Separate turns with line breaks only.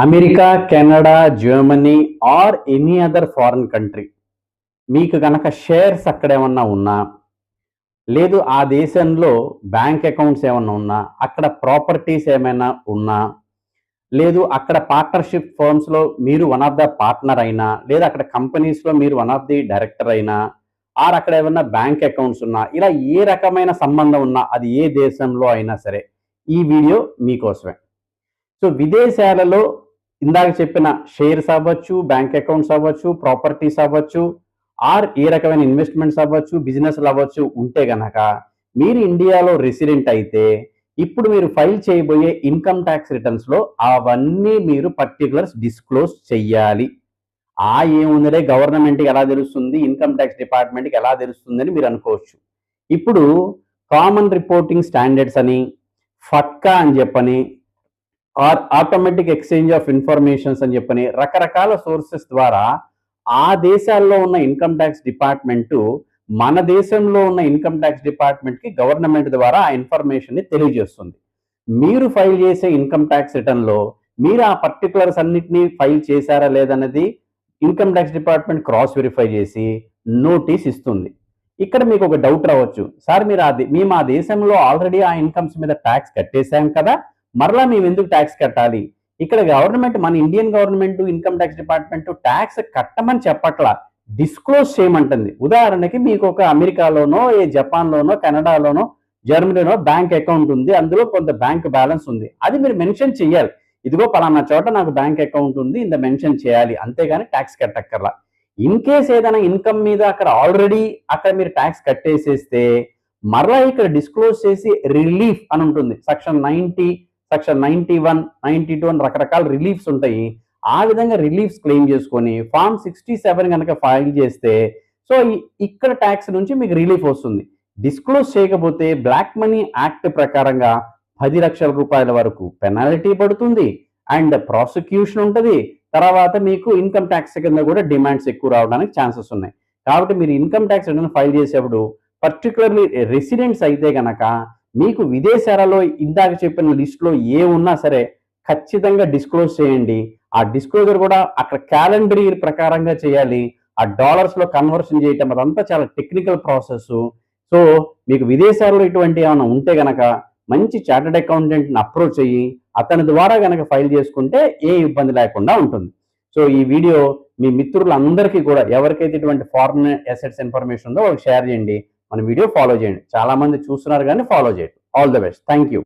America, Canada, Germany or any other foreign country మీకు గనక shares అక్కడేమన్నా ఉన్నా, లేదు ఆ దేశంలో బ్యాంక్ అకౌంట్స్ ఏమన్నా ఉన్నా, అక్కడ ప్రాపర్టీస్ ఏమైనా ఉన్నా, లేదు అక్కడ పార్ట్నర్‌షిప్ ఫర్మ్స్‌లో మీరు వన్ ఆఫ్ ద పార్ట్నర్ అయినా, లేదా అక్కడ కంపెనీస్‌లో మీరు వన్ ఆఫ్ ది డైరెక్టర్ అయినా, ఆర్ అక్కడ ఏమన్నా బ్యాంక్ అకౌంట్స్ ఉన్నా, ఇలా ఏ రకమైన సంబంధం ఉన్నా, అది ఏ దేశంలో అయినా సరే, ఈ వీడియో మీకోసమే. సో విదేశాలలో ఇందాక చెప్పిన షేర్స్ అవ్వచ్చు, బ్యాంక్ అకౌంట్స్ అవ్వచ్చు, ప్రాపర్టీస్ అవ్వచ్చు, ఆర్ ఏ రకమైన ఇన్వెస్ట్మెంట్స్ అవ్వచ్చు, బిజినెస్లు అవ్వచ్చు ఉంటే గనక మీరు ఇండియాలో రెసిడెంట్ అయితే ఇప్పుడు మీరు ఫైల్ చేయబోయే ఇన్కమ్ ట్యాక్స్ రిటర్న్స్లో అవన్నీ మీరు పర్టికులర్స్ డిస్క్లోజ్ చెయ్యాలి. ఏముందిలే గవర్నమెంట్కి ఎలా తెలుస్తుంది, ఇన్కమ్ ట్యాక్స్ డిపార్ట్మెంట్కి ఎలా తెలుస్తుంది అని మీరు అనుకోవచ్చు. ఇప్పుడు కామన్ రిపోర్టింగ్ స్టాండర్డ్స్ అని, ఫట్కా అని చెప్పని, ఆటోమేటిక్ ఎక్స్చేంజ్ ఆఫ్ ఇన్ఫర్మేషన్స్ అని చెప్పని రకరకాల సోర్సెస్ ద్వారా ఆ దేశాల్లో ఉన్న ఇన్కమ్ ట్యాక్స్ డిపార్ట్మెంటు మన దేశంలో ఉన్న ఇన్కమ్ ట్యాక్స్ డిపార్ట్మెంట్కి గవర్నమెంట్ ద్వారా ఆ ఇన్ఫర్మేషన్ని తెలియజేస్తుంది. మీరు ఫైల్ చేసే ఇన్కమ్ ట్యాక్స్ రిటర్న్లో మీరు ఆ పర్టికులర్స్ అన్నిటినీ ఫైల్ చేశారా లేదన్నది income tax department cross verify చేసి నోటీస్ ఇస్తుంది. ఇక్కడ మీకు ఒక డౌట్ రావచ్చు, సార్ మీరు మేము ఆ దేశంలో ఆల్రెడీ ఆ ఇన్కమ్స్ మీద ట్యాక్స్ కట్టేశాం కదా, మరలా మేము ఎందుకు ట్యాక్స్ కట్టాలి? ఇక్కడ గవర్నమెంట్, మన Indian government income tax department tax కట్టమని చెప్పట్లా, డిస్క్లోజ్ చేయమంటుంది. ఉదాహరణకి మీకు ఒక అమెరికాలోనో, జపాన్లోనో, కెనడాలోనో, జర్మనీలోనో బ్యాంక్ అకౌంట్ ఉంది, అందులో కొంత బ్యాంక్ బ్యాలెన్స్ ఉంది, అది మీరు మెన్షన్ చేయాలి. ఇదిగో పలానా చోట నాకు బ్యాంక్ అకౌంట్ ఉంది, ఇంత మెన్షన్ చేయాలి, అంతేగాని ట్యాక్స్ కట్టక్కర్లా. ఇన్ కేస్ ఏదైనా ఇన్కమ్ మీద అక్కడ మీరు ట్యాక్స్ కట్టేసేస్తే మరలా ఇక్కడ డిస్క్లోజ్ చేసి రిలీఫ్ అని ఉంటుంది. సెక్షన్ 90, సెక్షన్ 91, 92 అని రకరకాల రిలీఫ్స్ ఉంటాయి. ఆ విధంగా రిలీఫ్స్ క్లెయిమ్ చేసుకొని ఫామ్ 67 కనుక ఫైల్ చేస్తే సో ఇక్కడ ట్యాక్స్ నుంచి మీకు రిలీఫ్ వస్తుంది. డిస్క్లోజ్ చేయకపోతే బ్లాక్ మనీ యాక్ట్ ప్రకారంగా 10 లక్షల రూపాయల వరకు పెనాల్టీ పడుతుంది అండ్ ప్రాసిక్యూషన్ ఉంటుంది. తర్వాత మీకు ఇన్కమ్ ట్యాక్స్ కింద కూడా డిమాండ్స్ ఎక్కువ రావడానికి ఛాన్సెస్ ఉన్నాయి. కాబట్టి మీరు ఇన్కమ్ ట్యాక్స్ రిటర్న్ ఫైల్ చేసేప్పుడు పర్టికులర్లీ రెసిడెంట్స్ అయితే గనక మీకు విదేశాలలో ఇందాక చెప్పిన లిస్టులో ఉన్నా సరే ఖచ్చితంగా డిస్క్లోజ్ చేయండి. ఆ డిస్క్లోజర్ కూడా అక్కడ క్యాలెండర్ ఇయర్ ప్రకారంగా చేయాలి. ఆ డాలర్స్లో కన్వర్షన్ చేయటం అదంతా చాలా టెక్నికల్ ప్రాసెస్. సో మీకు విదేశాల్లో ఇటువంటి ఏమైనా ఉంటే గనక మంచి చార్టెడ్ అకౌంటెంట్ని అప్రోచ్ అయ్యి అతని ద్వారా గనక ఫైల్ చేసుకుంటే ఏ ఇబ్బంది లేకుండా ఉంటుంది. సో ఈ వీడియో మీ మిత్రులందరికీ కూడా ఎవరికైతే ఇటువంటి ఫారెన్ అసెట్స్ ఇన్ఫర్మేషన్ ఉందో వాళ్ళకి షేర్ చేయండి. మన వీడియో ఫాలో చేయండి. చాలా మంది చూస్తున్నారు కానీ ఫాలో చేయండి. All the best. Thank you.